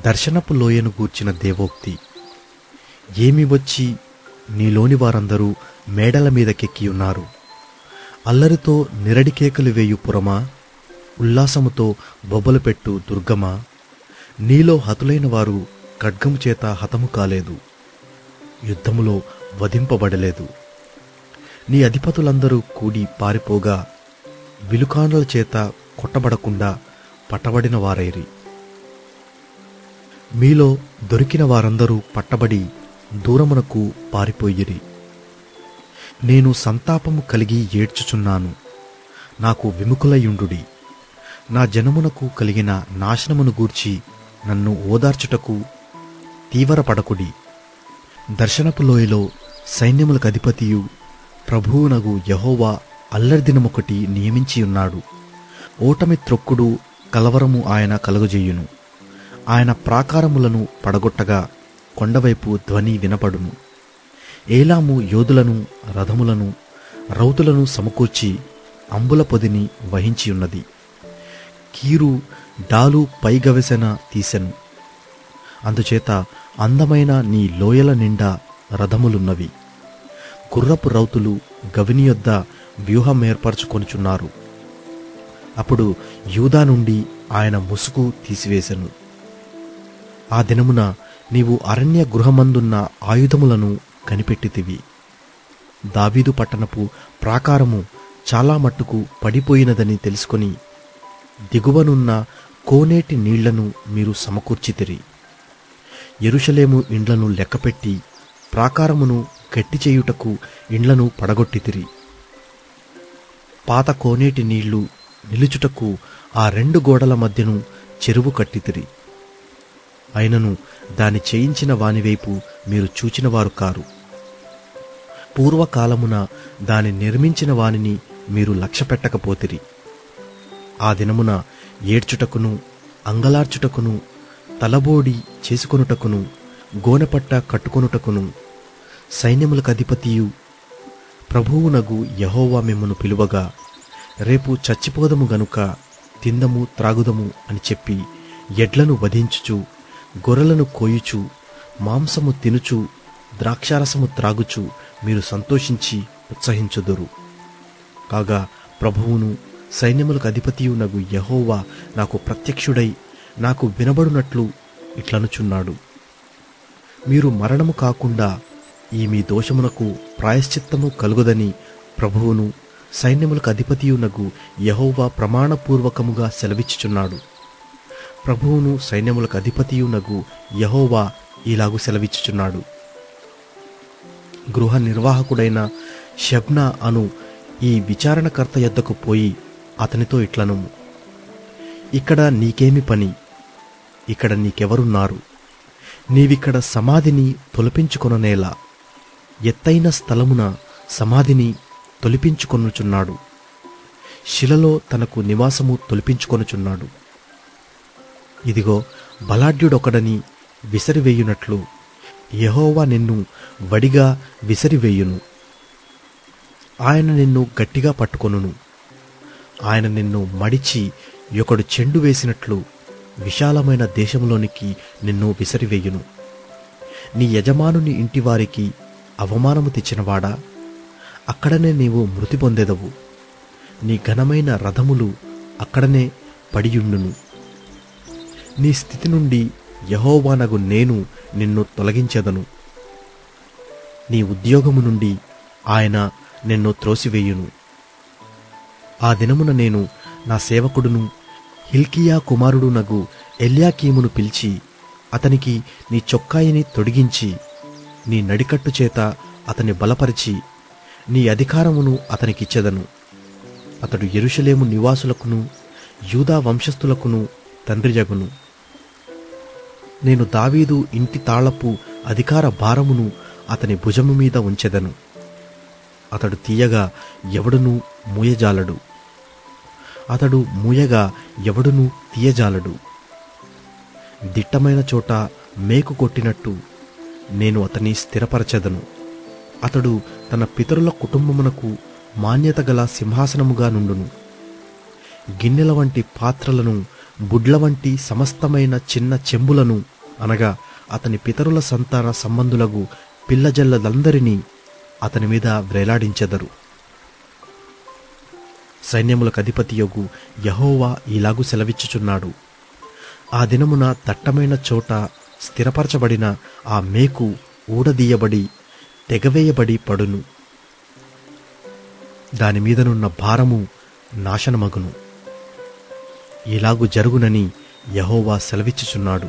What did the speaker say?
దర్శనపు లోయను గూర్చిన దేవోక్తి. ఏమి వచ్చి నీలోని వారందరూ మేడల మీదకెక్కి ఉన్నారు. అల్లరితో నిరడికేకలు వేయు పురమా, ఉల్లాసముతో బొబ్బలు పెట్టు దుర్గమా, నీలో హతులైన వారు ఖడ్గము చేత హతము కాలేదు, యుద్ధములో వధింపబడలేదు. నీ అధిపతులందరూ కూడి పారిపోగా విలుకాండ్ల చేత కొట్టబడకుండా పట్టబడిన వారైరి. మీలో దొరికిన వారందరూ పట్టబడి దూరమునకు పారిపోయిరి. నేను సంతాపము కలిగి ఏడ్చుచున్నాను, నాకు విముఖులయుండుడి. నా జనమునకు కలిగిన నాశనమును గూర్చి నన్ను ఓదార్చుటకు తీవ్రపడకుడి. దర్శనపు లోయలో సైన్యములకు అధిపతియు ప్రభువునగు యెహోవా అల్లరిదినమొకటి నియమించియున్నాడు. ఓటమి త్రొక్కుడు కలవరము ఆయన కలుగజేయును. ఆయన ప్రాకారములను పడగొట్టగా కొండవైపు ధ్వని వినపడును. ఏలాము యోధులను, రథములను, రౌతులను సమకూర్చి అంబుల పొదిని వహించియున్నది. కీరు డాలు పైగవెసెన తీసెను. అందుచేత అందమైన నీ లోయల నిండా రథములున్నవి. గుర్రపు రౌతులు గవిని యొద్ద వ్యూహమేర్పరచుకొనుచున్నారు. అప్పుడు యూదా నుండి ఆయన ముసుగు తీసివేశెను. ఆ దినమున నీవు అరణ్య గృహమందున్న ఆయుధములను కనిపెట్టితివి. దావీదు పట్టణపు ప్రాకారము చాలా మట్టుకు పడిపోయినదని తెలుసుకొని దిగువనున్న కోనేటి నీళ్లను మీరు సమకూర్చితిరి. యెరూషలేము ఇండ్లను లెక్కపెట్టి ప్రాకారమును గట్టి చేయుటకు ఇండ్లను పడగొట్టితిరి. పాత కోనేటి నీళ్లు నిలుచుటకు ఆ రెండు గోడల మధ్యను చెరువు కట్టితిరి. అయినను దాని చేయించిన వానివైపు మీరు చూచినవారు కారు. పూర్వకాలమున దాని నిర్మించిన వానిని మీరు లక్ష్యపెట్టకపోతిరి. ఆ దినమున ఏడ్చుటకును, అంగలార్చుటకును, తలబోడి చేసుకొనుటకును, గోనెపట్ట కట్టుకొనుటకును సైన్యములకు అధిపతియు ప్రభువునగు యెహోవా మిమ్మును పిలువగా, రేపు చచ్చిపోదము గనుక తిందము త్రాగుదము అని చెప్పి ఎడ్లను వధించుచు, గొర్రెలను కోయుచు, మాంసము తినుచు, ద్రాక్షారసము త్రాగుచు మీరు సంతోషించి ఉత్సహించుదురు. కాగా ప్రభువును సైన్యములకు అధిపతియునగు యెహోవా నాకు ప్రత్యక్షుడై నాకు వినబడునట్లు ఇట్లనుచున్నాడు. మీరు మరణము కాకుండా ఈ మీ దోషమునకు ప్రాయశ్చిత్తము కలుగుదని ప్రభువును సైన్యములకు అధిపతియునగు యెహోవా ప్రమాణపూర్వకముగా సెలవిచ్చుచున్నాడు. ప్రభువును సైన్యములకు అధిపతియునగు యెహోవా ఇలాగు సెలవిచ్చుచున్నాడు. గృహ నిర్వాహకుడైన షెబ్నా అను ఈ విచారణకర్త యొద్దకు పోయి అతనితో ఇట్లనుము, ఇక్కడ నీకేమి పని? ఇక్కడ నీకెవరున్నారు? నీవిక్కడ సమాధిని తొలిపించుకొననేలా? ఎత్తైన స్థలమున సమాధిని తొలిపించుకొనుచున్నాడు. శిలలో తనకు నివాసము తొలిపించుకొనుచున్నాడు. ఇదిగో బలాఢ్యుడొకడని విసిరివేయునట్లు యెహోవా నిన్ను వడిగా విసిరివేయును. ఆయన నిన్ను గట్టిగా పట్టుకొనును. ఆయన నిన్ను మడిచి ఒకడు చెండు వేసినట్లు విశాలమైన దేశంలోనికి నిన్ను విసిరివేయును. నీ యజమానుని ఇంటివారికి అవమానము తెచ్చినవాడా, అక్కడనే నీవు మృతి పొందెదవు. నీ ఘనమైన రథములు అక్కడనే పడియుండును. నీ స్థితి నుండి యెహోవానగు నేను నిన్ను తొలగించెదను. నీ ఉద్యోగము నుండి ఆయన నిన్ను త్రోసివేయును. ఆ దినమున నేను నా సేవకుడును హిల్కీయా కుమారుడునగు ఎల్యాకీమును పిలిచి అతనికి నీ చొక్కాయిని తొడిగించి నీ నడికట్టు చేత అతని బలపరిచి నీ అధికారమును అతనికిచ్చెదను. అతడు యెరూషలేము నివాసులకును యూదా వంశస్థులకును తండ్రియగును. నేను దావీదు ఇంటి తాళపు అధికార భారమును అతని భుజము మీద ఉంచెదను. అతడు తీయగా ఎవడునూ మూయజాలడు, అతడు మూయగా ఎవడునూ తీయజాలడు. దిట్టమైన చోట మేకు కొట్టినట్టు నేను అతని స్థిరపరచెదను. అతడు తన పితరుల కుటుంబమునకు మాన్యత గల సింహాసనముగా నుండును. గిన్నెల వంటి పాత్రలను, బుడ్ల వంటి సమస్తమైన చిన్న చెంబులను అనగా అతని పితరుల సంతాన సంబంధులకు పిల్లజల్లలందరినీ అతని మీద వ్రేలాడించెదరు. సైన్యములకు అధిపతియగు యెహోవా ఇలాగు సెలవిచ్చుచున్నాడు, ఆ దినమున దట్టమైన చోట స్థిరపరచబడిన ఆ మేకు ఊడదీయబడి తెగవేయబడి పడును, దానిమీదనున్న భారము నాశనమగును. ఇలాగు జరుగునని యెహోవా సెలవిచ్చుచున్నాడు.